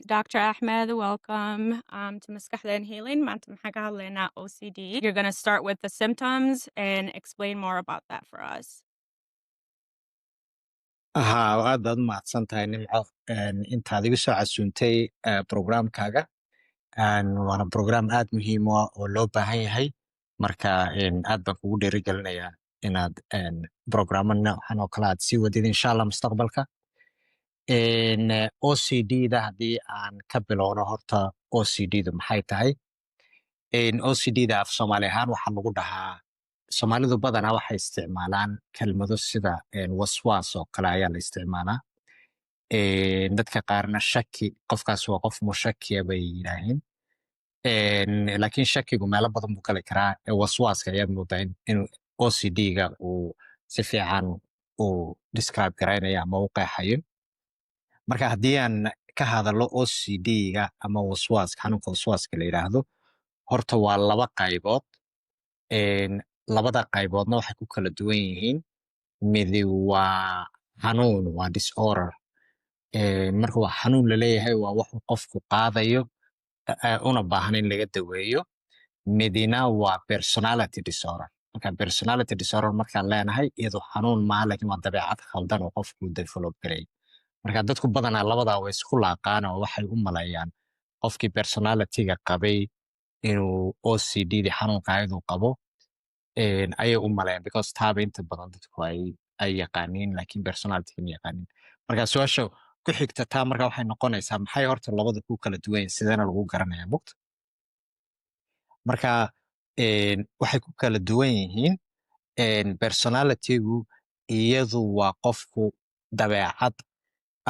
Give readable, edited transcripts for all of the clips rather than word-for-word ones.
Dr. Ahmed, welcome to Maskaxda and Healing. Maanta maxaan ka hadlaynaa OCD. You're going to start with the symptoms and explain more about that for us. aad baad umahadsan tahay nimco intaad igu soo casuuntay programkaaga waana program aad muhiim u ah oo loo baahan yahay marka aad baan kugu dhiirigelinayaa inaad programa noocan oo kale aad sii wadid insha allah mustaqbalka OCD-da haddii aan ka bilowno horta OCD-du maxay tahay OCD-da af soomaali ahaan waxaa lagu dhahaa soomaalidu badanaa waxay isticmaalaan kelmado sida waswaas oo kale ayaa la isticmaalaa dadka qaarna shaki qofkaas waa qof mushakiya bay yidhaaheen laakiin shakigu meelo badan buu gali karaa waswaaska ayaad moodaa in OCD-ga uu si fiican uu describe garaynaya ama u qeexayo marka haddii aan ka hadalo OCD-ga ama waswaaska xanuunka waswaaska la yidhaahdo horta waa laba qaybood labada qayboodna waxay ku kala duwan yihiin midi waa xanuun waa disorder marka waa xanuun laleeyahay waa wuxuu qofku qaadayo una baahan in laga daweeyo midina waa personality disorder marka personality disorder markaan leenahay iyadoo xanuun maaha laakiin waa dabeecad khaldan oo qofku develop garay marka dadku badanaa labadaa way isku laaqaan oo waxay u maleeyaan qofkii personality-ga qabay inuu OCD-di xanuunka ayaduu qabo ayay u maleeyaan because taaba inta badan dadku ay yaqaaniin laakiin personality-ga ma yaqaaniin marka su-aasha ku xigta taa marka waxay noqonaysaa maxay horta labada ku kala duwan yihiin sideena lagu garanayaa mugta marka waxay ku kala duwan yihiin personality-gu iyadu waa qofku dabeecad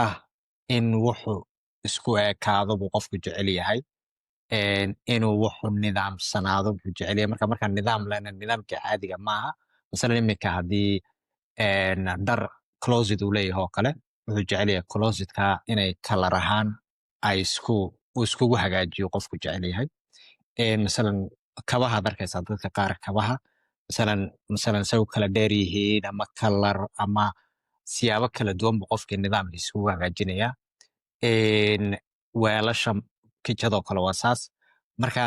ah in wuxuu isku ekaado buu qofku jecel yahay inuu wuxuu nidaamsanaado buu jecel yahay markaan nidaam lena nidaamka caadiga maaha masalan iminka haddii dhar closet uu leeyahay oo kale wuxuu jecel yahay closetka inay kalar ahaan ay iskugu hagaajiyo qofku jecel yahay masalan kabaha darkaysaa dadka qaar kabaha masalan say u kala dheer yihiin ama kalar ama siyaabo kala duwan buu qofkii nidaamka iskugu hagaajinayaa weelasha kijadoo kale waa saas marka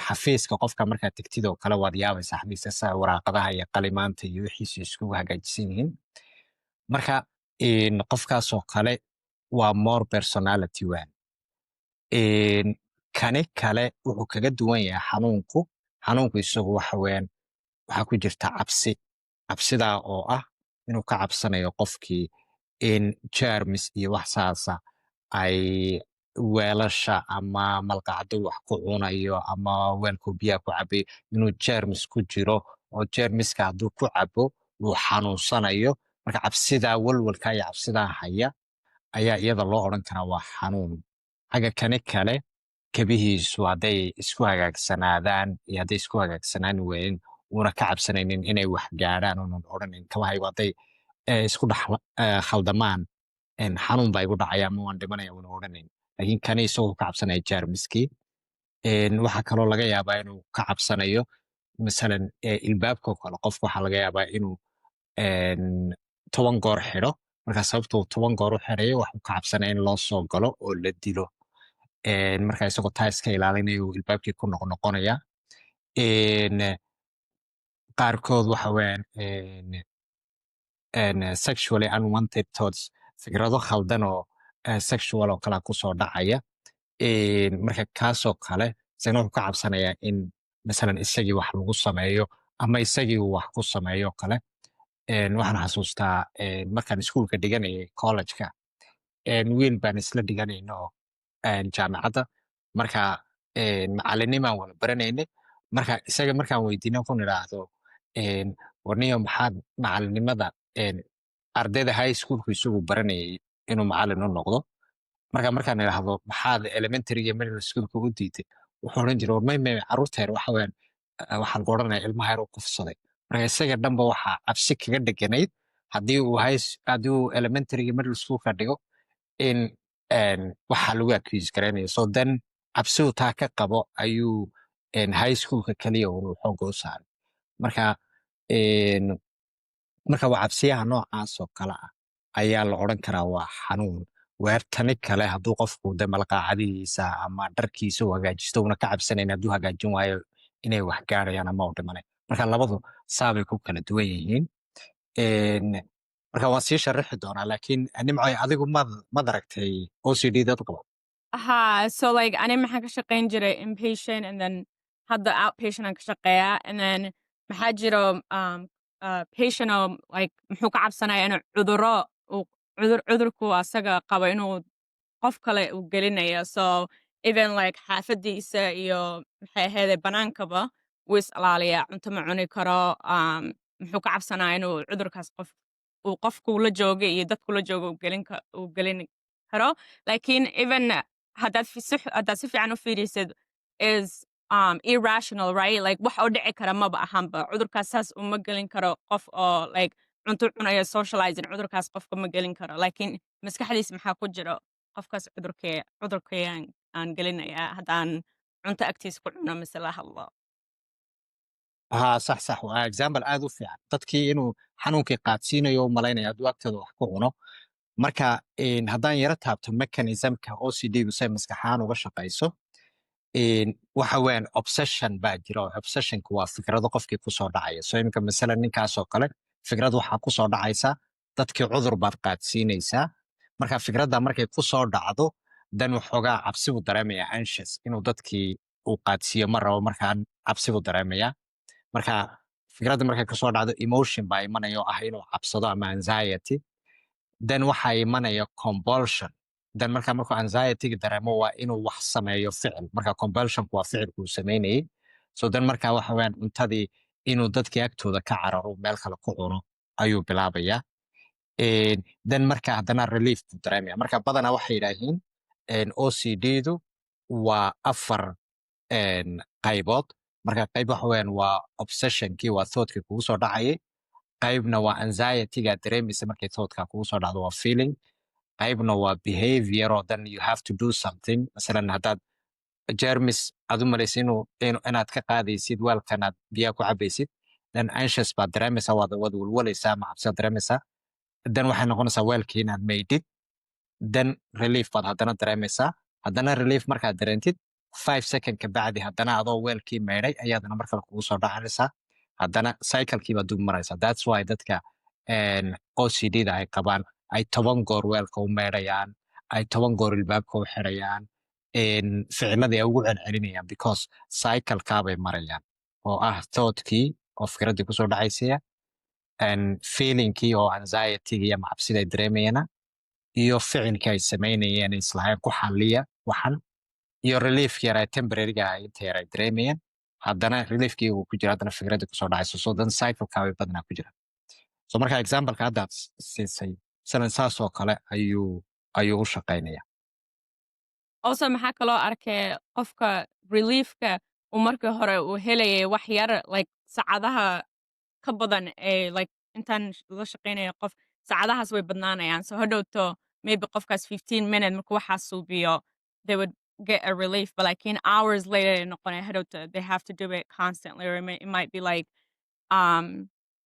xafiiska qofka markaa tegtidoo kale waad yaabaysaa xafiiska waraaqadaha iyo qalimaanta iyo wixiisu iskugu hagaajisan yihiin marka qofkaasoo kale waa more personality waan kani kale wuxuu kaga duwan yahay xanuunku isagu waxa weeyaan waxaa ku jirta cabsidaa oo ah inuu ka cabsanayo qofkii in germs iyo wax saasa ay weelasha ama malqacdo wax ku cunayo ama weelku biyaha ku cabayo inuu germs ku jiro oo germiska hadduu ku cabo uu xanuunsanayo marka cabsidaa walwalka iyo cabsidaa haya ayaa iyada loo odhan karaa waa xanuun xagga kani kale kabihiisu hadday isku hagaagsanaadaan iyo hadday isku hagaagsanaan weyn uuna ka cabsanaynin inay wax gaadhaan unan odhanayn kabahaygu hadday isku dhex khaldamaan xanuun baa igu dhacaya ama waan dhimanaya una odhanayn laakiin kani isagoo ka cabsanaya jarmiskii waxaa kaloo laga yaabaa inuu ka cabsanayo masalan ilbaabkoo kale qofku waxaa laga yaabaa inuu 10 goor xidho marka sababtuu 10 goor u xidhayo waxuu ka cabsanaya in loo soo galo oo la dilo marka isagoo taa iska ilaalinayo ilbaabkii ku noqnoqonaya qaarkood waxa weeyaan sexually unwanted thoughts fikrado khaldan oo sexual oo kale kusoo dhacaya marka kaasoo kale isagana wuxuu ka cabsanayaa in masalan isagii wax lagu sameeyo ama isagii uu wax ku sameeyo kale waxaan xasuustaa markaan iskuulka dhiganayay college-ka wiil baan isla dhiganayna oo jaamacadda marka macalinimaan wala baranaynay marka isaga markaan weydiina ku nidhaahdo warniyo maxaad macalinimada ardayda high schoolku isagu baranayay inuu macalin u noqdo markaan idhaahdo maxaad elementary iyo middle schoolka u diiday wuxuu odhan jiray warmay carruurta yar waxa weeyaan waxaan ku odhanaya ilmaha yar u kufsaday marka isaga dhanba waxaa cabsi kaga dheganayd haddii uu elementary iyo middle schoolka dhigo in waxaa lagu accuse garaynaya so then cabsidu taa ka qabo ayuu high schoolka kaliya uu xooga u saaray marka waa cabsiyaha noocaas oo kale ah ayaa la odhan karaa waa xanuun weertani kale hadduu qofku de malqaacadihiisa ama dharkiisa u hagaajisto una ka cabsanayn hadduu hagaajin waayo inay wax gaarayaan ama u dhimanay marka labadu saabay ku kala duwan yihiin. Een, marka waan sii sharaxi doonaa laakiin nimcoy adigu mad aragtay OCD dad qaba. So like ani maxaan ka shaqayn jiray inpatient and then hadda outpatient aan ka shaqeeyaa and then maxaa jiro patient oo like muxuu ka cabsanaya inuu cudurku asaga qabo inuu qof kale uu gelinayo so even like xaafadiisa iyo maxay ahaydee banaankaba wuu is ilaaliyaa cunto ma cuni karo muxuu ka cabsanaya inuu cudurkaas uu qofkuu la joogay iyo dadkuu la jooga uu gelin karo laakiin even haddaad si fiican u fiirisid is irrational right like wax oo dhici kara maba ahanba cudurkaas saas uma gelin karo qof oo like cunto cunayo socializing cudurkaas qofka ma gelin karo laakiin maskaxdiisa maxaa ku jiro qofkaas cudurkayaan aan gelinayaa haddaan cunto agtiisa ku cuno mise la hadlo ها صح صح waa example aad u fiican dadkii inuu xanuunkii qaadsiinayo u malaynaya hadduu agteeda wax ku cuno marka haddaan yaro taabto mechanismka OCD-gu say maskaxaan uga shaqayso waxa weeyaan obsession baa jira oo obsessionku waa fikrado qofkii kusoo dhacaya so iminka masalan ninkaasoo kale fikrad waxaa kusoo dhacaysa dadkii cudur baad qaadsiinaysaa marka fikradda markay kusoo dhacdo dan waxoogaa cabsi buu dareemayaa anxious inuu dadkii uu qaadsiiyo ma rabo markaa cabsi buu dareemayaa marka fikradda markay kasoo dhacdo emotion baa imanaya oo ah inuu cabsado ama anxiety then waxaa imanaya compulsion then markuu anxiety-ga dareemo waa inuu wax sameeyo ficil marka compulsionku waa ficilku uu samaynayay so then marka waxa weeyaan cuntadii inuu dadkii agtooda ka cararo meel kale ku cuno ayuu bilaabayaa then marka haddana relief buu dareemaya marka badanaa waxay yidhaahiin OCD-du waa 4 qaybood marka qayb waxa weeyaan waa obsessionkii waa thoughtkii kugu soo dhacayay qaybna waa anxiety-ga dareemaysa markay thoughtka kugu soo dhacdo waa feeling qaybna waa behavior oo then you have to do something masalan haddaad jermis aad u malaysa inaad ka qaadaysid weelkanaad biyaa ku cabaysid then anxious baad dareemaysaa waad walwalaysaa ama cabsiad dareemaysaa then waxay noqonaysaa weelkii inaad maydid then relief baad haddana dareemaysaa haddana relief markaad dareentid 5 second ka bacdi haddana adoo weelkii maydhay ayaadana mar kale kugu soo dhacanaysaa haddana cyclekii baad dub maraysaa that's why dadka OCD-da ay qabaan ay 10 goor weelka u maydhayaan ay 10 goor ilbaabka u xirayaan ficiladii ay ugu celcelinayaan because cyclekaabay marayaan oo ah thoughtkii oo fikraddii kusoo dhacaysaya feelingkii oo anxiety-gii ama cabsida ay dareemayana iyo ficilkii ay samaynayeen islahayn ku xalliya waxan iyo reliefkii yaraa temporary-ga inta yar ay dareemayeen haddana reliefkii uu ku jira haddana fikraddii kusoo dhacayso so then cyclekaabay badanaa ku jira so marka exampleka haddaad siisay masalan saas oo kale ayuu u shaqaynaya also maxaa kaloo arkay qofka reliefka uu markii hore uu helayay wax yar like saacadaha ka badan ee like intaan la shaqaynayo qof saacadahaas way badnaanayaan so hadhowto maybe qofkaas 15 minute markuu waxaas suubiyo they would get a relief but like in hours later noqonaya hadhowto they have to do it constantly or it might be like um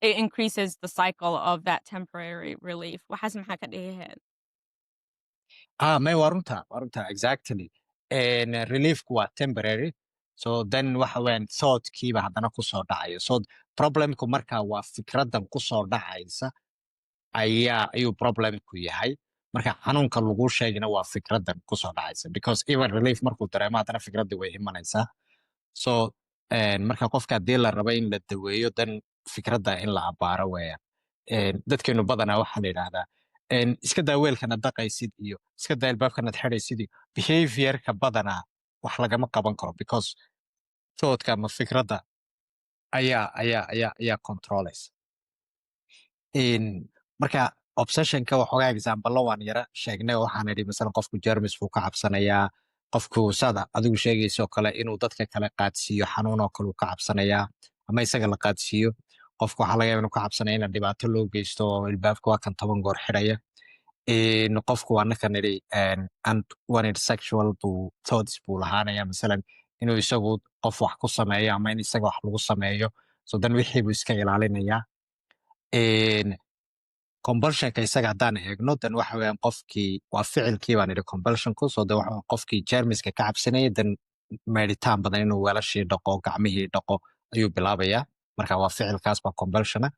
it increases the cycle of that temporary relief waxaas maxaa ka dhigaheed may waa runta exactly reliefku waa temporary so then waxa weeyaan thoughtkiiba haddana kusoo dhacayo so problemku marka waa fikraddan kusoo dhacaysa ayuu problemku yahay marka xanuunka lagu sheegina waa fikraddan kusoo dhacaysa because even relief markuu dareemo haddana fikraddii way imanaysaa so marka qofka haddii la rabo in la daweeyo dan fikradda in la abaaro weeyaan dadkeenu badanaa waxaa la yidhaahdaa iska daa weelkanaad dhaqaysid iyo iska daa ilbaabkanaad xidhaysid iyo behaviorka badanaa wax lagama qaban karo because thougtka ama fikradda ayaa controlaysa marka obsessionka waxoogaa examballo waan yara sheegnay oo waxaan idhi masalan qofku jermis buu ka cabsanayaa qofku sada adigu sheegayso kale inuu dadka kale qaadsiiyo xanuun oo kale uu ka cabsanayaa ama isaga la qaadsiiyo qofku waxaa laga yaaba inuu ka cabsanaya in dhibaato loo geysto oo ilbaabka waa kan 10 goor xidhaya qofku waa ninkan idhi unwanted sexual thoughts buu lahaanaya masalan inuu isagu qof wax ku sameeyo ama in isaga wax lagu sameeyo so dan wixii buu iska ilaalinayaa compulsionka isaga haddaan eegno dan waxa weeyaan qofkii waa ficilkii baan idhi compulsionku so dan waxa weeyaan qofkii jeermiska ka cabsanaya dan meedhitaan badan inuu weelashii dhaqo gacmihii dhaqo ayuu bilaabayaa marka waa ficilkaas baa compulsiona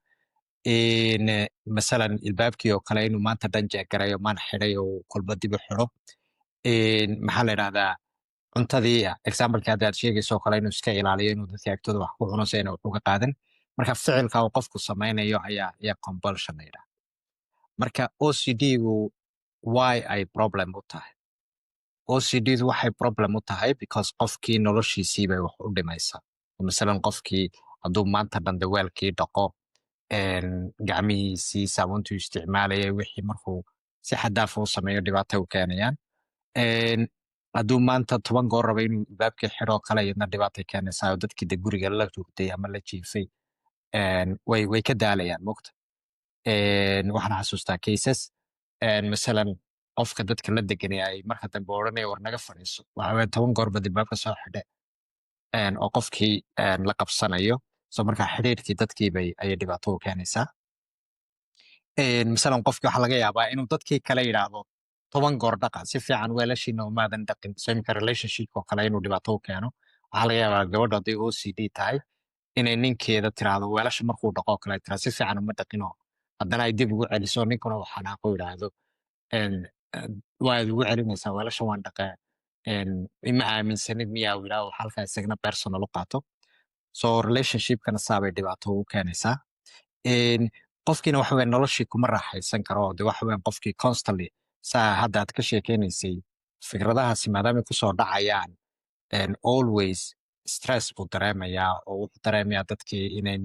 masalan ilbaabkii oo kale inuu maanta dhan jeegarayo maan xidhay oo kolba dib u xidho maxaa la idhahdaa cuntadii examplekii hadda aad sheegayso oo kale inuu iska ilaaliyo inuu dadka agtooda wax ku cuno si ayna wax uga qaadan marka ficilka uu qofku samaynayo ayaa compulsion la yidhaha marka OCD-gu why ay problem u tahay OCD-du waxay problem u tahay because qofkii noloshiisii bay wax u dhimaysaa masalan qofkii hadduu maanta dhan weelkii dhaqo gacmihiisii saabuuntuu isticmaalayay wixii markuu si xadaafa u sameeyo dhibaata u keenayaan hadduu maanta 10 goor raba inuu albaabkii xidho kale iyadna dhibaatay keenaysaa oo dadkii de guriga la joogtay ama la jiifay way ka daalayaan mogta waxaan xasuustaa cases masalan qofka dadka la deganay ay marka dambe odhanaya war naga fadhiiso waxa weeye 10 goorba albaabka soo xidhe oo qofkii la qabsanayo so marka xidhiirkii dadkii ayay dhibaato u keenaysaa masalan qofkii waxaa laga yaabaa inuu dadkii kale yidhaahdo 10 goor dhaqa si fiican weelashiina umaadan dhaqin so imika relationship oo kale inuu dhibaato u keeno waxaa laga yaabaa gabadha hadday OCD tahay inay ninkeeda tiraahdo weelasha markuu dhaqo kale tiraa si fiican uma dhaqino haddana ay dib ugu celiso ninkuna uu xanaaqo yidhaahdo waad ugu celinaysaa weelasha waan dhaqaa ima aaminsanid miyaa uu yidhaahdo halkaa isagna personal u qaato so relationshipkana saabay dhibaato u keenaysaa qofkiina waxa weeye noloshii kuma raaxaysan karo de waxa weeye qofkii constantly saa hadda aad ka sheekaynaysay fikradahaasi maadaamay kusoo dhacayaan always stress buu dareemayaa oo wuxuu dareemayaa dadkii inayn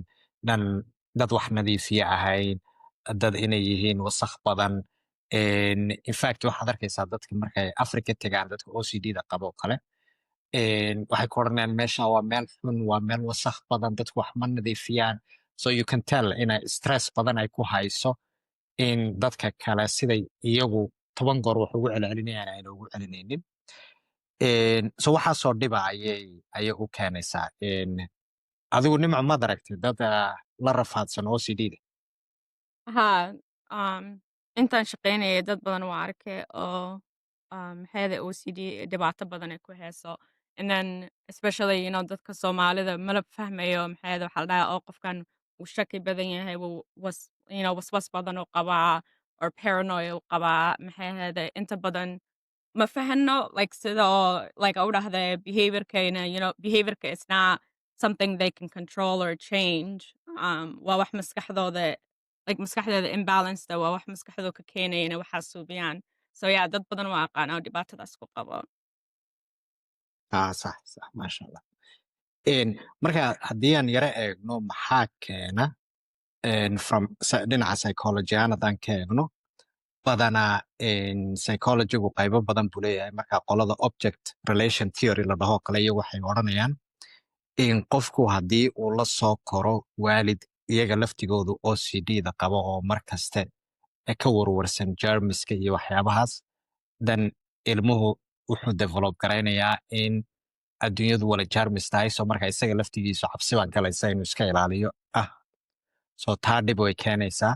dad wax nadiifiye ahayn dad inay yihiin wasakh badan infact waxaad arkaysaa dadka markay africa tegaan dadka OCD-da qabo kale waxay ku odhanayaan meesha waa meel xun waa meel wasakh badan dadku wax ma nadiifiyaan so you can tell inay stress badan ay ku hayso in dadka kale siday iyagu 10 goor wax ugu celcelinayaan ayna ugu celinaynin so waxaasoo dhiba ayay u keenaysaa adigu nimco maad aragtay dad la rafaadsan OCD-da haa intaan shaqaynayay dad badan waa arkay oo maxayada OCD dhibaato badan ay ku hayso and then especially dadka Soomaalida malab fahmayo maxayada waxaa la dhahaa oo qofkan uu shaki badan yahay waswas badan uu qabaa or paranoia uu qabaa maxayada inta badan ma fahano like sida oo like u dhahda behaviorkayna behaviorka is not something they can control or change waa wax maskaxdooda like maskaxdooda imbalanced waa wax maskaxdooda ka keenayna waxaa suubiyaan so yeah dad badan waa aqaan oo dhibaatadaas ku qabo sax maasha allah marka haddii aan yaro eegno maxaa keena from dhinaca psychology ahaan haddaan ka eegno badanaa psychologygu qaybo badan buu leeyahay marka qolada object relation theory la dhaho kale iyo waxay odhanayaan in qofku haddii uu la soo koro waalid iyaga laftigoodu OCD-da qabo oo mar kaste ka warwarsan jarmiska iyo waxyaabahaas dan ilmuhu wuxuu develop garaynayaa in adduunyadu wala jarmis tahay so marka isaga laftigiisu cabsi baa galaysa inuu iska ilaaliyo so taa dhib way keenaysaa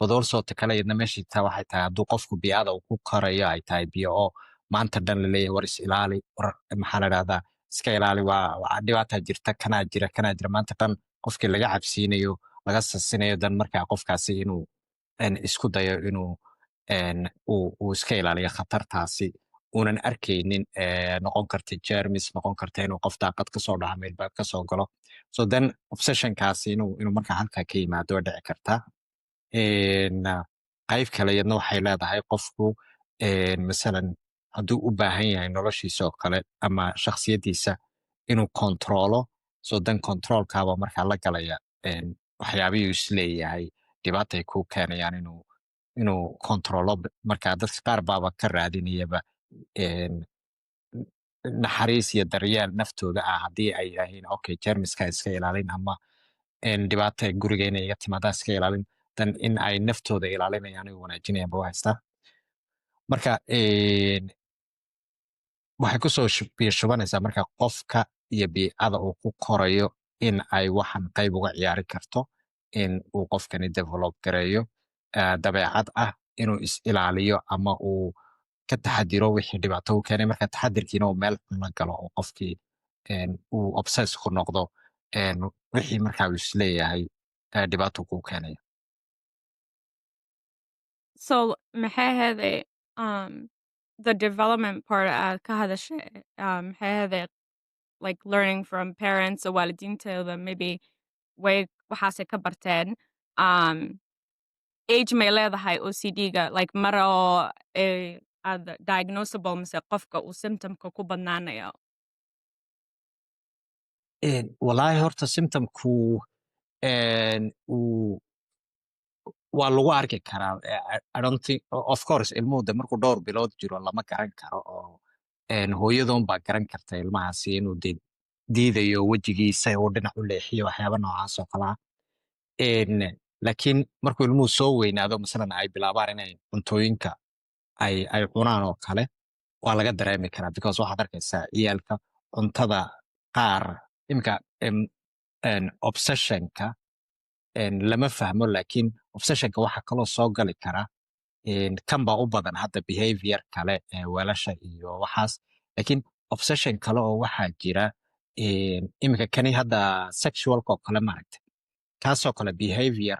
but also ta kale iyadna meeshii taa waxay tahay hadduu qofku bii'ada uu ku korayo ay tahay biyo oo maanta dhan laleeyahay war is ilaali war maxaa la dhahdaa iska ilaali waa dhibaataa jirta kanaa jira maanta dhan qofkii laga cabsiinayo laga sasinayo dan markaa qofkaasi inuu isku dayo inuu uu iska ilaaliyo khatartaasi uunan arkaynin noqon karta jermis noqon karta inuu qof daaqad kasoo dhaca meelbaab kasoo galo so then obsessionkaasi inuu markaa halkaa ka yimaado waa dhici kartaa qayb kale iyadna waxay leedahay qofku masalan hadduu u baahan yahay noloshiisa oo kale ama shakhsiyaddiisa inuu kontrolo so dan controlkaaba markaa la galaya waxyaabihii isleeyahay dhibaatay ku keenayaan inuu kontrolo markaa dadka qaar baaba ka raadinayaba naxariis iyo daryeel naftooda haddii ay yahiin okay jermiska iska ilaalin ama dhibaata guriga inay iga timaadaan iska ilaalin dan in ay naftooda ilaalinayaan ay wanaajinayaan ba u haystaa marka waxay kusoo shubanaysaa marka qofka iyo biicada uu ku korayo in ay waxan qayb uga ciyaari karto in uu qofkani develop gareeyo dabeecad ah inuu is ilaaliyo ama uu ka taxadiro wixii dhibaato u keenay marka taxadirkiina uu meel xun la galo oo qofkii uu obsess ku noqdo wixii markaa uu isleeyahay dhibaato kuu keenaya. So maxay ahaydee the development part aad ka hadashay maxay ahaydee like learning from parents or waalidiintooda maybe way waxaasay ka barteen um age may leedahay OCD-ga like mar oo aad diagnosable mise qofka uu symptomka ku badnaanayo. Wallaahi horta symptomku uu waa lagu arki karaa. I don't think of course ilmuhu de markuu dhowr bilood jiro lama garan karo oo hooyadoon baa garan karta ilmahaasi inuu diidayo wejigiisa uu dhinac u leexiyo waxyaaba noocaas oo kale ah. Laakiin markuu ilmuhu soo weynaado masalan ay bilaabaan inay cuntooyinka ay cunaan oo kale waa laga dareemi karaa because waxaad arkaysaa ciyaalka cuntada qaar imika obsessionka lama fahmo laakiin obsessionka waxa kaloo soo gali kara kan baa u badan hadda behavior kale weelasha iyo waxaas laakiin obsession kale oo waxaa jira imika kani hadda sexualka oo kale maaragta kaasoo kale behavior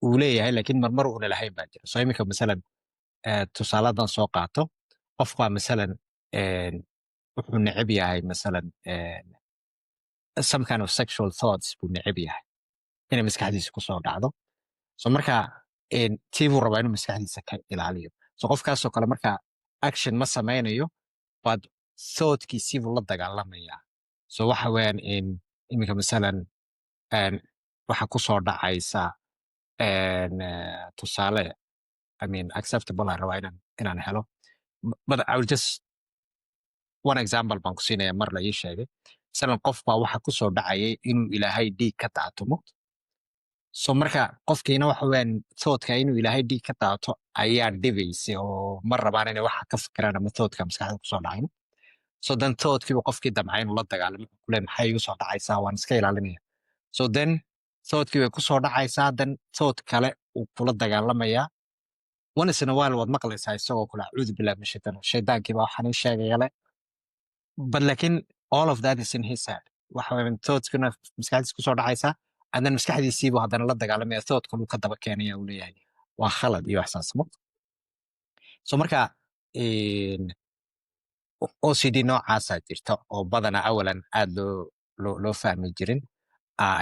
uu leeyahay laakiin marmar uuna lahayn baa jira so imika masalan tusaaladan soo qaato qofbaa masalan wuxuu neceb yahay masalan some kind of sexual thoughts buu neceb yahay inay maskaxdiisa kusoo dhacdo so marka tii buu rabaa inuu maskaxdiisa ka ilaaliyo so qofkaasoo kale marka action ma samaynayo but thoughtkiisii buu la dagaalamayaa so waxa weeyaan iminka masalan waxa kusoo dhacaysa tusaale I mean acceptable aan rabaa inaan helo but I will just one example baan ku siinaya mar la ii sheegay masalan qof baa waxa kusoo dhacayay inuu ilaahay dhiig ka daatumo so marka qofkiina waxa weeyaan thougtka inuu ilaahay dhiig ka daato ayaa dhibaysay oo ma rabaan inay waxa ka fikiraan ama thougtka maskaxda kusoo dhacayn so then thoughtkiiba qofkii damcay inuu la dagaalamo kule maxay igu soo dhacaysaa waan iska ilaalinaya so then thoughtkii bay kusoo dhacaysaa then thought kale uu kula dagaalamayaa once in a while waad maqlaysaa isagoo kule acuudu billahi min shaytaan shaydaankiiba waxaan ii sheegaya le but laakiin all of that is in his head waxa weeyaan thoughtskuna maskaxdiisa kusoo dhacaysaa and then maskaxdiisiibu haddana la dagaalamaya thoughtkan uu ka daba keenaya uu leeyahay waa khalad iyo waxsaasmo so marka OCD noocaasaa jirta oo badana awalan aad loo fahmi jirin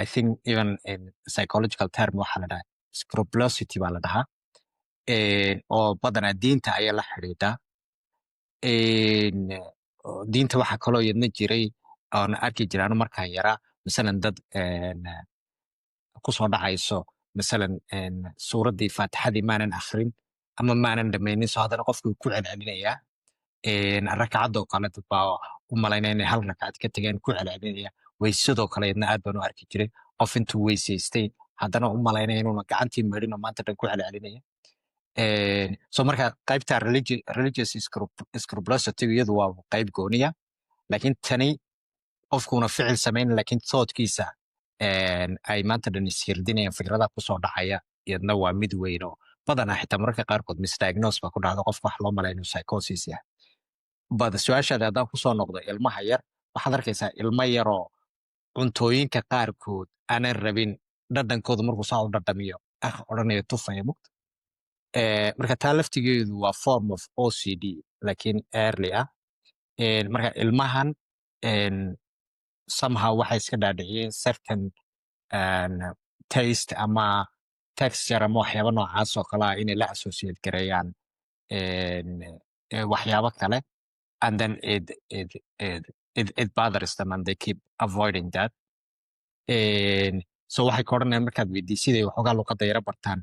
I think even in psychological term waxaa la dhahaa scrupulosity baa la dhahaa oo badana diinta ayaa la xidhiidhaa diinta waxaa kaloo yadna jiray oon arki jiraano markaan yaraa masalan dad kusoo dhacayso masalan suuraddii faatixadii maanan akhrin ama maanan dhamaynin so haddana qofkii ku celcelinayaa rakcadoo kale dad baa u malaynaya inay hal rakcad ka tegeen ku celcelinaya weysadoo kale yadna aad baan u arki jiray qof intuu weysaystay haddana u malaynaya inuuna gacantii marin oo maanta dhan ku celcelinaya so marka qaybta religious scrupulosity iyadu waa qayb gooniya laakiin tani qofkuuna ficil samayn laakiin thoughtkiisa ay maanta dhan ishirdinayaan fikradaha kusoo dhacaya iyadna waa mid weyn oo badanaa xitaa mararka qaarkood misdiagnose baa ku dhacda qofka wax loo malaya inuu psychosis yahay bad su-aashaada haddaan kusoo noqdo ilmaha yar waxaad arkaysaa ilmo yaroo cuntooyinka qaarkood aanan rabin dhadhankooda markuu saa u dhadhamiyo odhanayo tufaya mugta marka taa laftigeedu waa form of OCD laakiin early ah marka ilmahan somehow waxay iska dhaadhiciyeen certain taste ama texture ama waxyaaba noocaas oo kale ah inay la associate gareeyaan waxyaabo kale and then it bothers them and they keep avoiding that so waxay ka odhanayaan markaad weydiisiday waxoogaa luqadda yara bartaan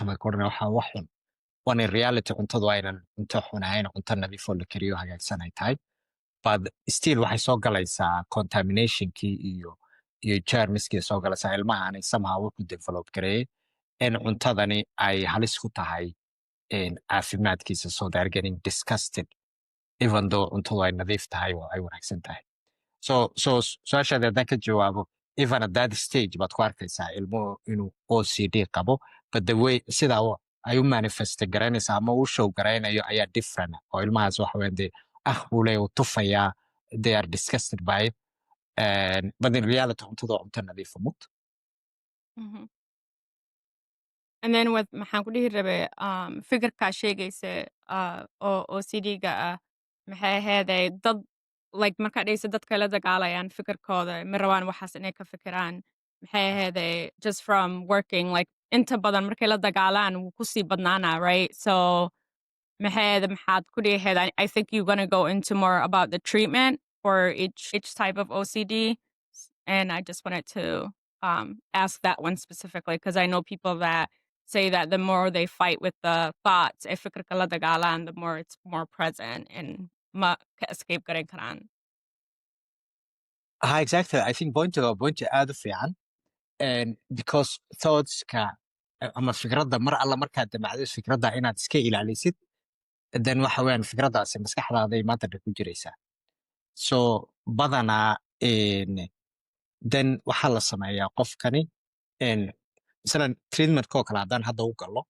bay ka odhanaya waxaa wax xun wan in reality cuntadu aynan cunto xun ahayn cunto nadiifoo la kariyo hagaagsan ay tahay but still waxay soo galaysaa contaminationkii iyo germiskii soo galaysaa ilmahaani somehow wuxuu develop gareeyey in cuntadani ay halis ku tahay caafimaadkiisa so they are getting disgusted even though cuntadu ay nadiif tahay oo ay wanaagsan tahay so su-aashaada haddaan ka jawaabo even at that stage baad ku arkaysaa ilmuhu inuu OCD qabo but the way sida ay u manifest garanaysa ama u show garaynayo ayaa different oo ilmahaas waxa weyn dee buu leeyahay tufayaa, they are disgusted by it, but in reality cuntada waa cunto nadiifa mut. Mhm. And then with maxaan ku dhihi rabe fikirkaa sheegaysa oo OCD-ga ah maxay ahaydee dad like markaad dhehaysa dadka la dagaalayaan fikirkooda ma rabaan waxaas inay ka fikiraan maxay ahaydee just from working like inta badan markay la dagaalaan wuu kusii badnaanaa right so maxaad ku dhihi ahayd I think you're gonna go into more about the treatment for each type of OCD and I just wanted to ask that one specifically because I know people that say that the more they fight with the thoughts, if fikirka la dagaalaan, the more it's more present and ma ka escape garan karaan. Exactly. I think point aad u fiican, and because thoughts-ka ama fikradda mar alla markaad damacdo fikradda inaad iska ilaalisid, then waxa weeyaan fikraddaasi maskaxdaaday maanta ku jiraysaa. So badanaa then waxaa la sameeyaa qofkani masalan treatmentkoo kale haddaan hadda u gallo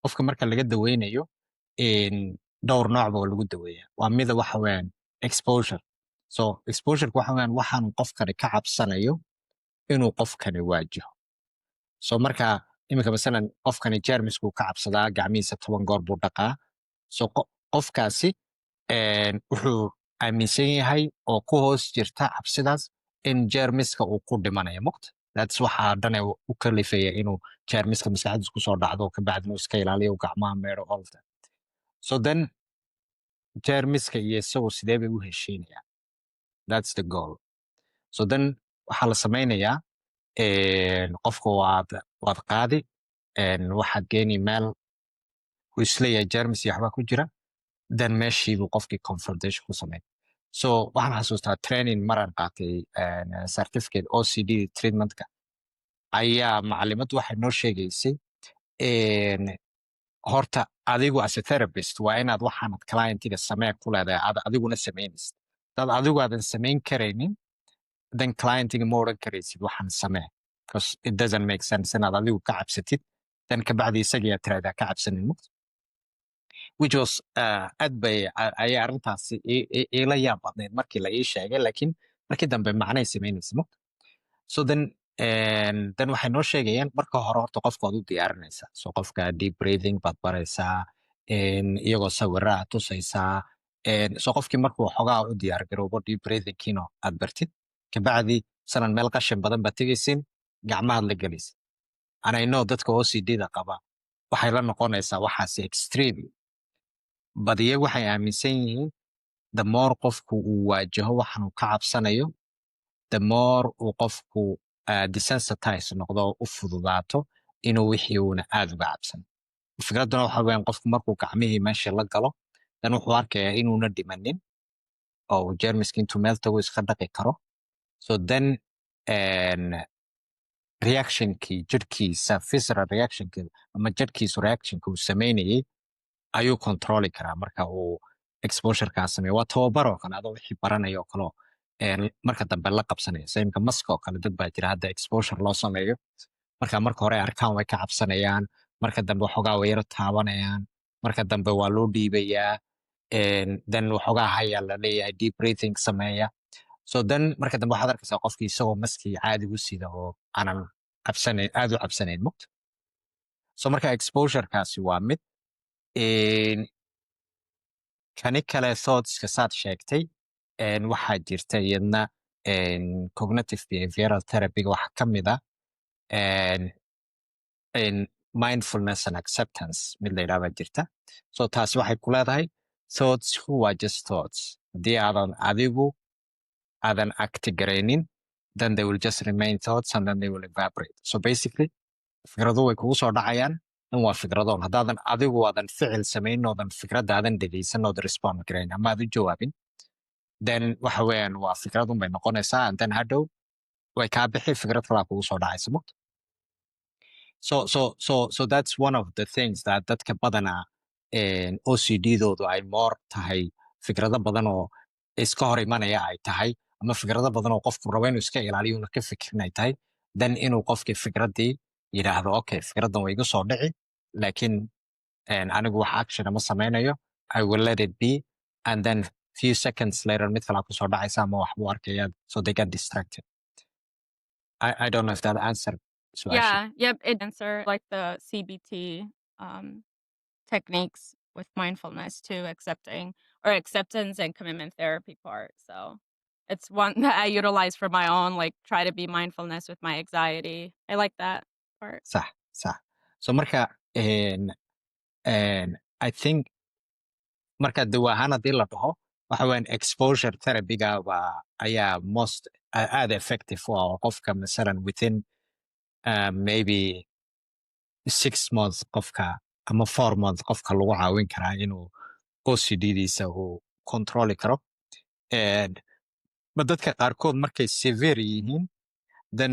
qofka marka laga daweynayo dhowr noocba oo lagu daweeyaa. Waa mida waxa weeyaan exposure. So exposureka waxa weeyaan waxaanu qofkani ka cabsanayo inuu qofkani waajaho. So marka iminka masalan qofkani jeermisku ka cabsadaa gacmihiisa 10 goor buu dhaqaa. So qofkaasi wuxuu aaminsan yahay oo ku hoos jirta cabsidaas in jeermiska uu ku dhimanayo muqt. That's waxaa dhan u kalifaya inuu jeermiska maskaxdiisa kusoo dhacdo kabacdina iska ilaaliyo gacmaha meedho all of that. So then jeermiska iyo isagu sidee bay u heshiinayaan. That's the goal. So then waxaa la sameynayaa qofka waad qaadi waxaad geeni meel uu isleeyahay jeermis iyo waxbaa ku jira then meeshiibuu qofkii confrontation ku sameyn. So waxaan xasuustaa training maraan qaatay certificate OCD treatmentka ayaa macalimaddu waxay noo sheegaysay horta adigu as a therapist waa inaad waxaanad clientiga samee ku leedahay aad adiguna samaynaysid. Dad adigu aadan samayn karaynin then clientiga ma odhan karaysid waxaan samee because it doesn't make sense inaad adigu ka cabsatid then kabacdi isagii aad tiraahdaa ka cabsanin muqt. Which was aad bay ayay arrintaasi iila yaab badnayd markii la ii sheegay laakiin markii dambe macnay samaynaysa muqt. So then waxay noo sheegayaan marka hore horta qofka waad u diyaarinaysaa. So qofka deep breathing baad baraysaa iyagoo sawirra aad tusaysaa. So qofkii markuu xogaa u diyaar garoobo deep breathingkiino aad bartid kabacdi masalan meel qashin badan baad tegaysin gacmahaad la gelaysid. And I know dadka OCD-da qaba waxay la noqonaysaa waxaasi extreme but iyagu waxay aaminsan yihiin the more qofku uu waajaho waxaan uu ka cabsanayo the more uu qofku desensitize noqdo u fududaato inuu wixii uuna aad uga cabsan. Fikradduna waxa weeyaan qofku markuu gacmihii meesha la galo dan wuxuu arkayaa inuuna dhimanin oo jeermiska intuu meel tago iska dhaqi karo. So then reactionkii jirhkiisa visceral reactionkii ama jirhkiisu reactionka uu samaynayay ayuu controli karaa marka uu exposurekaa sameeyo. Waa tababar oo kale adoo wixii baranaya oo kaleo marka dambe la qabsanaya. So imika maska oo kale dad baa jira hadda exposure loo sameeyo marka hore arkaan way ka cabsanayaan marka dambe waxoogaa way yaro taabanayaan marka dambe waa loo dhiibayaa then waxoogaa hayaa la leeyahay deep breathing sameeya. So then marka dambe waxaad arkaysaa qofkii isagoo maskii caadi u sida oo aanan aad u cabsanayn muqt. So marka exposurekaasi waa mid kani kale thoughtska saad sheegtay waxaa jirta iyadna cognitive behavioral therapyga waxaa ka mid ah mindfulness and acceptance mid la yidhaha baa jirta. So taasi waxay ku leedahay thoughtsku waa just thoughts. Haddii aadan acti garaynin then they will just remain thoughts and then they will evaporate. So basically fikradu way kugu soo dhacayaan in waa fikradoon haddaadan adigu aadan ficil samayn oodan fikradda aadan dhegaysan ood respond garayn ama aad u jawaabin then waxa weeyaan waa fikradun bay noqonaysaa and then hadhow way kaa bixi fikrad kalaa kugu soo dhacaysa muqt. So that's one of the things that dadka badanaa OCD-doodu ay more tahay fikrado badan oo iska hor imanaya ay tahay ama fikrado badan oo qofku rabo inuu iska ilaaliyo una ka fikirin ay tahay then inuu qofkii fikraddii yidhaahdo okay fikraddan way igu soo dhici laakiin anigu wax action ma samaynayo I will let it be and then few seconds later mid kale kusoo dhacaysa ama wax buu arkaya so they get distracted. I don't know if that answered su-aashii. Yeah, yep, it answer like the CBT um, techniques with mindfulness too, acceptance and commitment therapy part. So it's one that I utilize for my own, like try to be mindfulness with my anxiety. I like that part. Sax sax so marka I think marka dawa ahaan haddii la dhaho waxa weyan exposure therapyga ayaa most aad effective u ah oo qofka masalan within maybe 6 months qofka ama 4 months qofka lagu caawin karaa inuu OCD-diisa uu controli karo ma dadka qaarkood markay severe yihiin then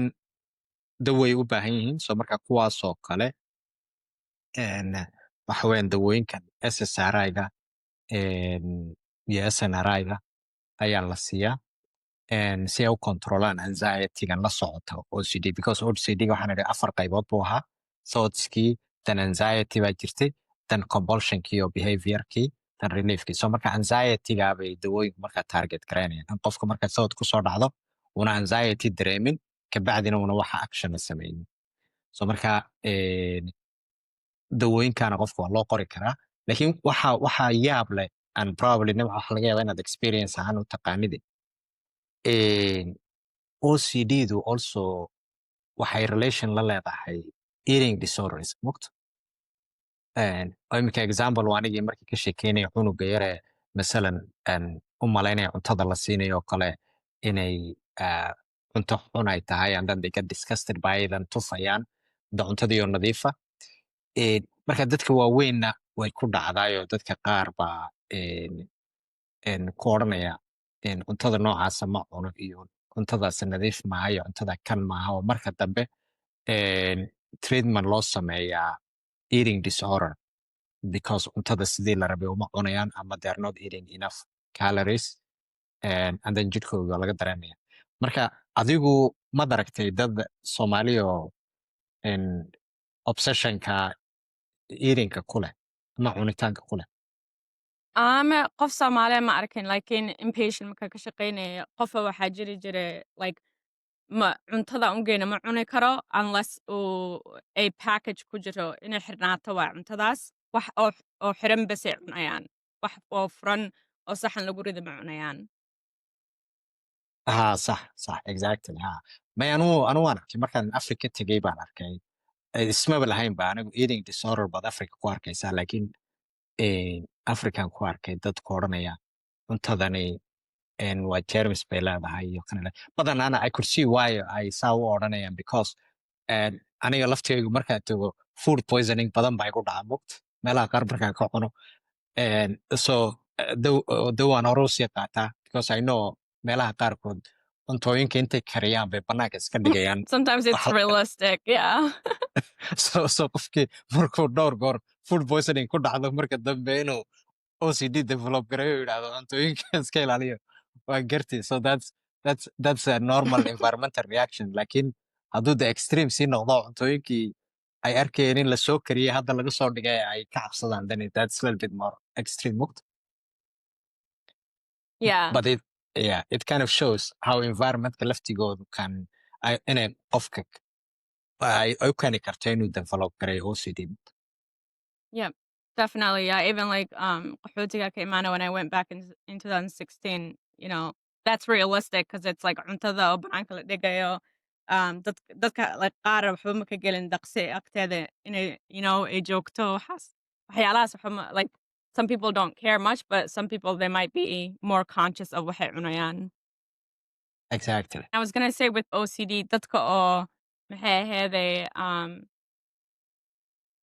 daway u baahan yihiin so marka kuwaasoo kale waxa weyan dawooyinkan SSRI-ga iyo SNRI-ga ayaa la siiyaa si ay u controlaan anxiety-gan la socota OCD because OCD-ga waxaan idhi 4 qaybood buu ahaa thoughtskii then anxiety baa jirtay then compulsionkii iyo behaviorkii then reliefkii so marka anxiety-ga bay dawooyinku marka target garaynayaan in qofka marka thought kusoo dhacdo una anxiety dareemin kabacdina una waxa action la samaynin so marka dawooyinkana qofka waa loo qori karaa laakiin waxa yaab leh and probably waxa laga yaabaa inaad experience ahaan u taqaanide OCD-du also waxay relation la leedahay eating disorders mugta iminka example waa anigii markii ka sheekeynaya cunuga yare masalan u malaynaya cuntada la siinayo oo kale inay cunto xun ay tahay and then they get disgusted by it and tufayaan da cuntadiioo nadiifa marka dadka waaweynna way ku dhacdaayoo dadka qaar baa ku odhanaya cuntada noocaasa ma cuno iyo cuntadaas nadiif maaha iyo cuntada kan maaha oo marka dambe treatment loo sameeyaa eating disorder because cuntada sidii la rabay uma cunayaan ama they're not eating enough calories and then jidhkooda laga dareemaya marka adigu mad aragtay dad Soomaali oo obsessionka eatingka ku leh ama cunitaanka ku leh qof Soomaali ma arkin laakiin inpatient marka ka shaqeynaya qofa waxaa jiri jira like ma cuntada ungeena ma cuni karo unless ay package ku jiro inay xirnaato waa cuntadaas wax oo xiran basay cunayaan wax oo furan oo saxan lagu rida ma cunayaan ha sax exactly ha may anu waan arkay markaan Africa tegay baan arkay ismaba lahayn ba anigu eating disorder baad Africa ku arkaysaa laakiin African ku arkay dad ku odhanaya cuntadani waa germs bay leedahay iyo kanale badanaana I could see why ay saa u odhanayaan because aniga lafteygu markaan tago food poisoning badan baa igu dhaca mugt meelaha qaar markaan ka cuno so dawaan hore usii qaataa because I know meelaha qaarkood cuntooyinka intay kariyaan bay banaanka iska dhigayaan sometimes it's realistic yeah so qofkii markuu dhowr goor food poisoning ku dhacdo marka dambe inuu OCD develop garayo yidhaahdo cuntooyinka iska ilaaliyo waa garti so that's a normal environmental reaction laakiin hadduu the extreme sii noqdo cuntooyinkii ay arkayeen in lasoo kariyey hadda laga soo dhigay ay ka cabsadaan then that's a little bit more extreme mugt yeah but it kind of shows how environmentka laftigoodu can inay qofka ay u keeni karto inuu develop garayo OCD yeah definitely yeah even like qaxootiga ka imaana when I went back in 2016 you know that's realistic because it's like cuntada oo banaanka la dhigayo dadka like qaar waxba ma ka gelin daqsi agteeda inay you know ay joogto waxyaalahaas like some people don't care much but some people they might be more conscious of waxay cunayaan exactly I was gonna say with OCD dadka oo maxay aheeday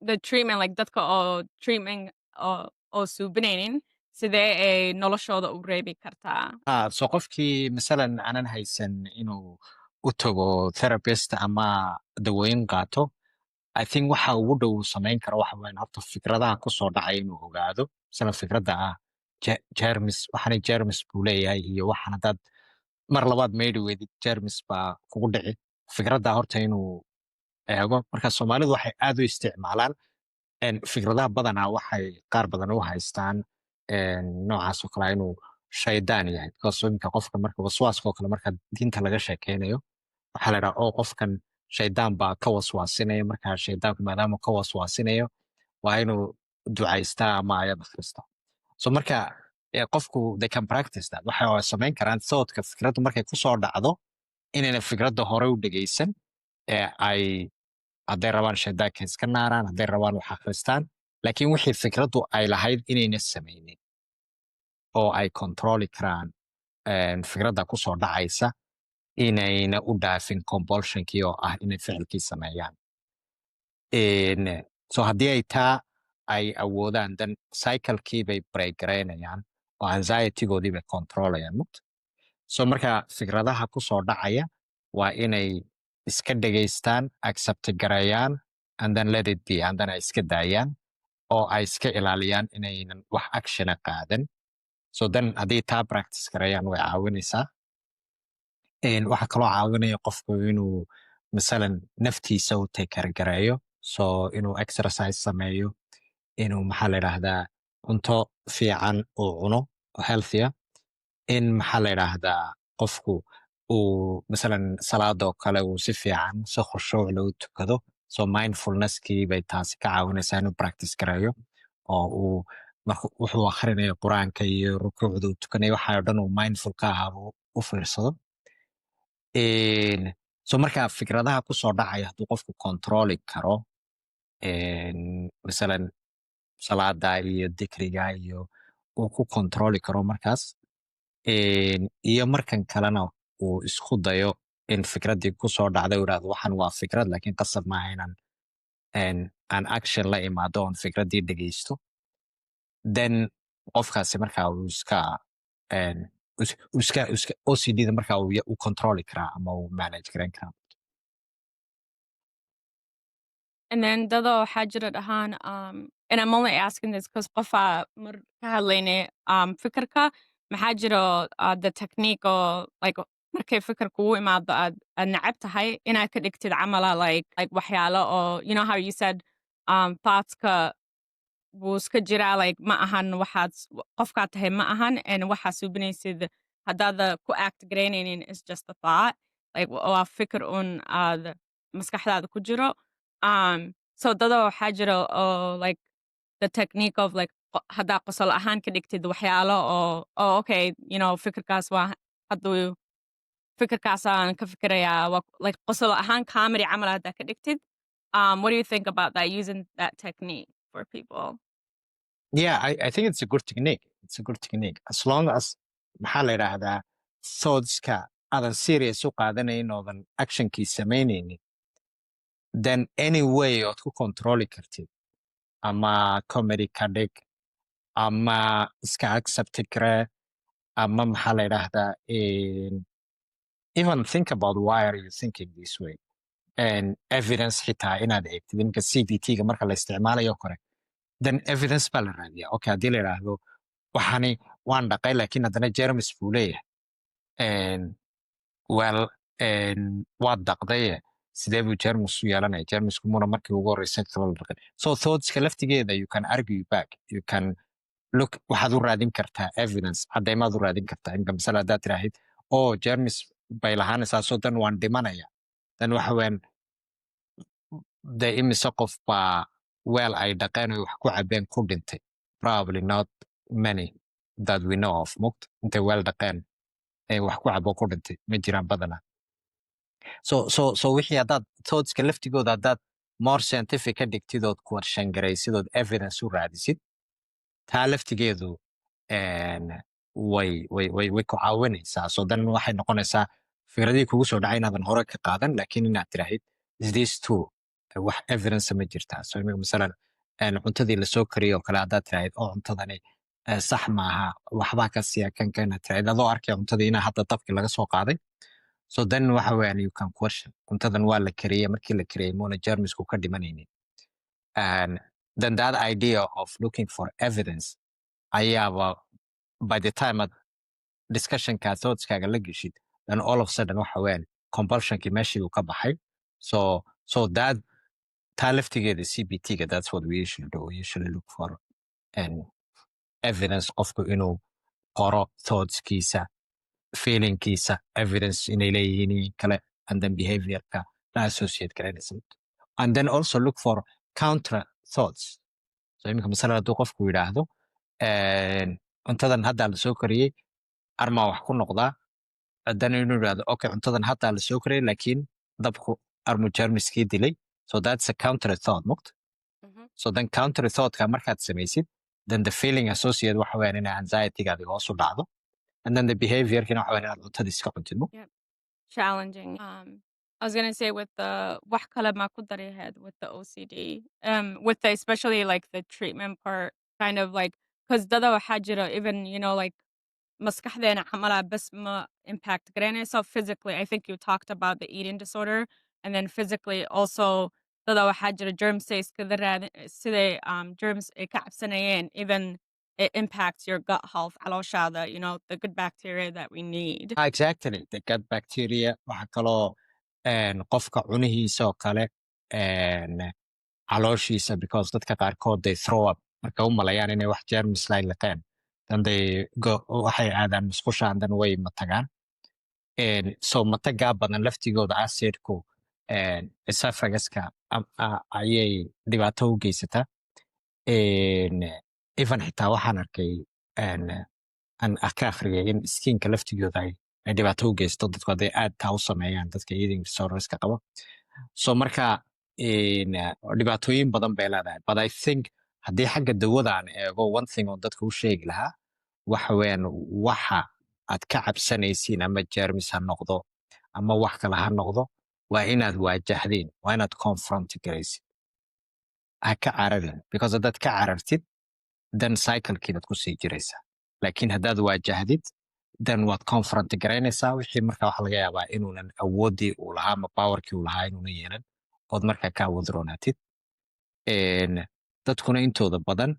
the treatment like dadka oo treatment oo suubinaynin sidee ay noloshooda u reebi kartaa so qofkii masalan aanan haysan inuu u tago therapist ama dawooyin qaato I think waxa ugu dhow samayn karo waxa weyn horta fikradaha kusoo dhacay inuu ogaado sida fikradda germs waxaana germs buu leeyahay iyo waxaan haddaad mar labaad meydhi weydid germs baa kugu dhici fikradda horta inuu eego marka Soomaalidu waxay aad u isticmaalaan fikradaha badanaa waxay qaar badan u haystaan noocaas oo kale inuu shaydaan yahay because iminka qofka marka waswaaska oo kale marka diinta laga sheekeynayo waxaa la idhaha oo qofkan shaydaan baa ka waswaasinaya markaa shaydaanku maadaama ka waswaasinayo waa inuu ducaystaa ama ayad akhrista so marka qofku they can practice that waxay samayn karaan sawdka fikraddu markay kusoo dhacdo inayna fikradda hore u dhegaysan ay hadday rabaan shaydaanka iska naaraan hadday rabaan wax akhristaan laakiin wixii fikraddu ay lahayd inayna samaynin oo ay kontroli karaan fikradda kusoo dhacaysa inayna u dhaafin compulsionkii oo ah inay ficilkii sameeyaan so haddii ay taa ay awoodaan dan cyclekii bay breakgaraynayaan oo anxietygoodii bay controlayaan mugt so marka fikradaha kusoo dhacaya waa inay iska dhegaystaan accept gareeyaan and then let it be and then ay iska daayaan oo ay iska ilaaliyaan inaynan wax actiona qaadan so then haddii taa practice gareeyaan way caawinaysaa waxaa kaloo caawinaya qofku inuu masalan naftiisa u takergareeyo so inuu exercise sameeyo inuu maxaa la idhaahdaa cunto fiican uu cuno oo healthya in maxaa la idhaahdaa qofku uu masalan salaadoo kale uu si fiican si khushuuc loo tukado so mindfulnesskii bay taasi ka caawinaysaa inuu practice gareeyo oo uu marka wuxuu akhrinayo qur-aanka iyo rukuucda uu tukanayo waxaa dhan uu mindful ka ahaa u fiirsado so marka fikradaha kusoo dhacaya hadduu qofku controli karo masalan salaada iyo dikriga iyo uu ku controli karo markaas iyo markan kalena uu isku dayo in fikraddii kusoo dhacday uu idhahdo waxan waa fikrad laakiin qasab maaha inaan aan action la imaado oon fikraddii dhegaysto then qofkaasi markaa uu iska OCD-da markaa uu controli karaa ama uu manage garan karaa And then dado waxaa jira dhahaan, and I'm only asking this because qofa mar ka hadlayne fikirka maxaa jiro the technique oo like markay fikir kugu imaado aad necab tahay inaad ka dhigtid camala like waxyaalo oo you know how you said thoughtska wuu iska jiraa like ma ahan waxaad qofkaa tahay ma ahan and waxaa suubinaysid haddaada ku act garaynaynin is just a thought like waa fikir un aad maskaxdaada ku jiro so dada waxaa jira oo like the technique of like haddaa qosol ahaan ka dhigtid waxyaalo oo okay you know fikirkaas waa hadduu fikirkaasaan ka fikirayaa waa like qosol ahaan comedy camal haddaa ka dhigtid what do you think about that using that technique for people? Yeah, I think it's a good technique. It's a good technique. As long as maxaa la idhaahdaa thoughtska aadan serious u qaadanayn oodan actionkii samaynaynin then any way ood ku controli kartid ama comedy ka dhig ama iska accepti kare ama maxaa la idhaahdaa even think about why are you thinking this way and evidence xitaa inaad eegtid iminka CBT-ga marka la isticmaalayo kore then evidence baa la raadiyaa okay haddii la idhaahdo waxani waan dhaqay laakiin haddana jermis buu leeyahay well waad dhaqdaye sidee buu jermis u yeelanaya jermisku muna markii ugu horreysay kala la dhaqay so thoughtska laftigeeda you can argue back you can look waxaad u raadin kartaa evidence caddaymaad u raadin kartaa imka masala haddaad tiraahid oo jermis bay lahaanaysaa so dan waan dhimanaya dan waxa weyan de imise qof baa weel ay dhaqeen oo wax ku cabeen ku dhintay probably not many that we know of mugt intay weel dhaqeen wax ku cabo ku dhintay ma jiraan badana so wixii haddaad thoughtska laftigooda haddaad more scientific ka dhigtidood kuwarshangaraysidood evidence u raadisid taa laftigeedu way ku caawinaysaa so dan waxay noqonaysaa fikradii kugu soo dhacay inaadan hore ka qaadan laakiin inaad tiraahid is this true wax evidence ma jirtaa so imika masalan cuntadii lasoo kariyay oo kale haddaad tiraahid oo cuntadani sax maaha waxbaa ka siya kanka inaad tiraahid adoo arkaya cuntadii inaa hadda dabkii laga soo qaaday so then waxa weeyaan you can question cuntadan waa la kariyey markii la kariyey muna jermisku ka dhimanaynin and then that idea of looking for evidence ayaaba by the time ad discussionka thoughtskaaga la geshid then all of a sudden waxa weeyaan compulsionkii meeshii uu ka baxay So that taa laftigeeda CBT-ga, that's what we usually do. We usually look for evidence qofku inuu qoro thoughtskiisa, feelingkiisa, evidence inay leeyihiin kale, and then behaviorka la associate garanaysa. And then also look for counter thoughts. So iminka masalan hadduu qofku yidhaahdo cuntadan haddaa la soo kariyey armaa wax ku noqdaa, haddana inuu yidhaahdo okay cuntadan haddaa la soo kariyey laakiin dabku armu jarmiskii dilay. So that's a counter thought muqt. So then counter thoughtka markaad samaysid, then the feeling associated waxa weeyaan inay anxietygaadi hoos u dhacdo, and then the behaviorkina waxa weeyaan inaad cuntadii iska cuntid muqt. Yep. Challenging. I was gonna say with the wax kale ma ku dari lahayd with the OCD. With the especially like the treatment part, kind of like because dada waxaa jira even like maskaxdeena camala bas ma impact garanayso physically. I think you talked about the eating disorder, and then physically also dada waxaa jira germ stays kada raadin siday germs ay ka cabsanayeen, even it impacts your gut health calooshaada, the good bacteria that we need. Exactly, the gut bacteria waxa kaloo qofka cunihiisa oo kale calooshiisa, because dadka qaarkood they throw up marka u malayaan inay wax germs la liqeen, then they go waxay aadaan musqusha and then way matagaan. So matagaa badan laftigooda acidku esophaguska ayay dhibaato u geysataa. Even xitaa waxaan arkay aan ka akhriyay in skinka laftigooda ay dhibaato u geysto dadku hadday aad taa u sameeyaan dadka eating disorderska qaba. So marka dhibaatooyin badan bay leedahay, but I think haddii xagga dawada aan eego, one thing oo dadka u sheegi lahaa waxa weeyaan waxa aad ka cabsanaysiin ama jermis ha noqdo ama wax kale ha noqdo, waa inaad waajahdeen, waa inaad confront garaysid, ha ka cararin, because haddaad ka carartid then cyclekiibaad ku sii jiraysaa. laakiin haddaad waajahdid then waad confront garaynaysaa wixii marka waxa laga yaabaa inuunan awooddii uu lahaa ama powerkii uu lahaa inuuna yeelan, ood markaa ka awood roonaatid. Dadkuna intooda badan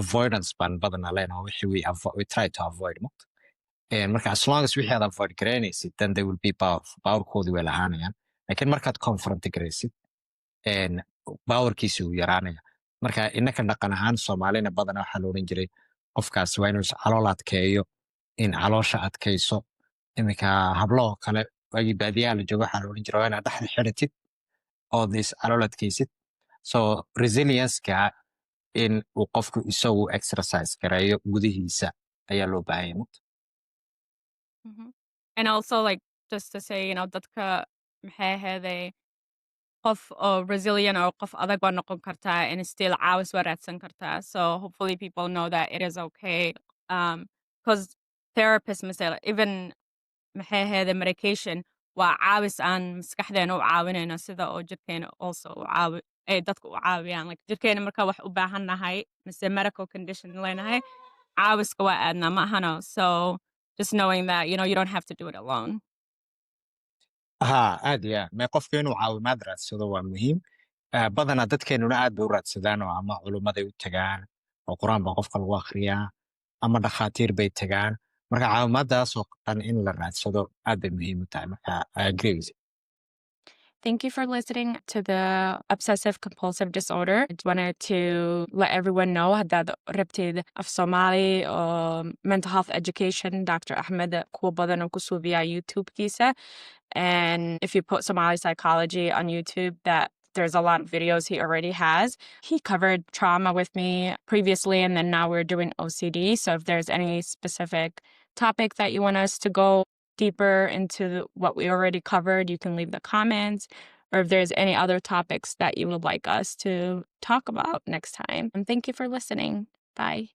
avoidance baan badanaa leenaha, wixii we try to avoid muqt. Marka as long as wixii aad avoid garaynaysid then they will be powerful, powerkoodii way lahaanayaan. laakiin markaad confront garaysid powerkiisi uu yaraanaya. marka innaka dhaqan ahaan Soomaalina badanaa waxaa la odhan jiray qofkaas waa inuu calool adkeeyo, in caloosha adkayso. iminka hablahoo kale waagii baadiyaha la joogo waxaa la odhan jiray waa inaad dhexda xidhatid ood is calool adkaysid. So resilience-ka in uu qofku isagu exercise gareeyo gudihiisa ayaa loo baahan yahay muqt. And also like just to say, dadka maxay ahaydee qof oo resilient oo qof adag waa noqon kartaa and still caawis waa raadsan kartaa. So hopefully people know that it is okay. Because therapists masala even maxay ahaydee medication waa caawis aan maskaxdeena u caawinayno sida oo jirkeena also ay dadka u caawiyaan. Like jirkeena marka wax u baahan nahay mise medical condition leenahay caawiska waa aadna ma ahano. So just knowing that you don't have to do it alone. aad iyo aad mee qofka inuu caawimaad raadsado waa muhiim. Badanaa dadkeenuna aad bay u raadsadaan, oo ama culummaday u tagaan oo qur-aan baa qofka lagu akhriyaa ama dhakhaatiir bay tagaan. marka caawimaadaasoo dhan in la raadsado aad bay muhiim u tahay. marka I agree with you. Thank you for listening to the Obsessive Compulsive Disorder. I just wanted to let everyone know that rabtid of Somali or mental health education, Dr. Ahmed kuwa badan oo ku suubiya YouTube-kiisa. And if you put Somali Psychology on YouTube, that there's a lot of videos he already has. He covered trauma with me previously, and then now we're doing OCD. So if there's any specific topic that you want us to go deeper into what we already covered, you can leave the comments. Or if there's any other topics that you would like us to talk about next time. And thank you for listening. Bye.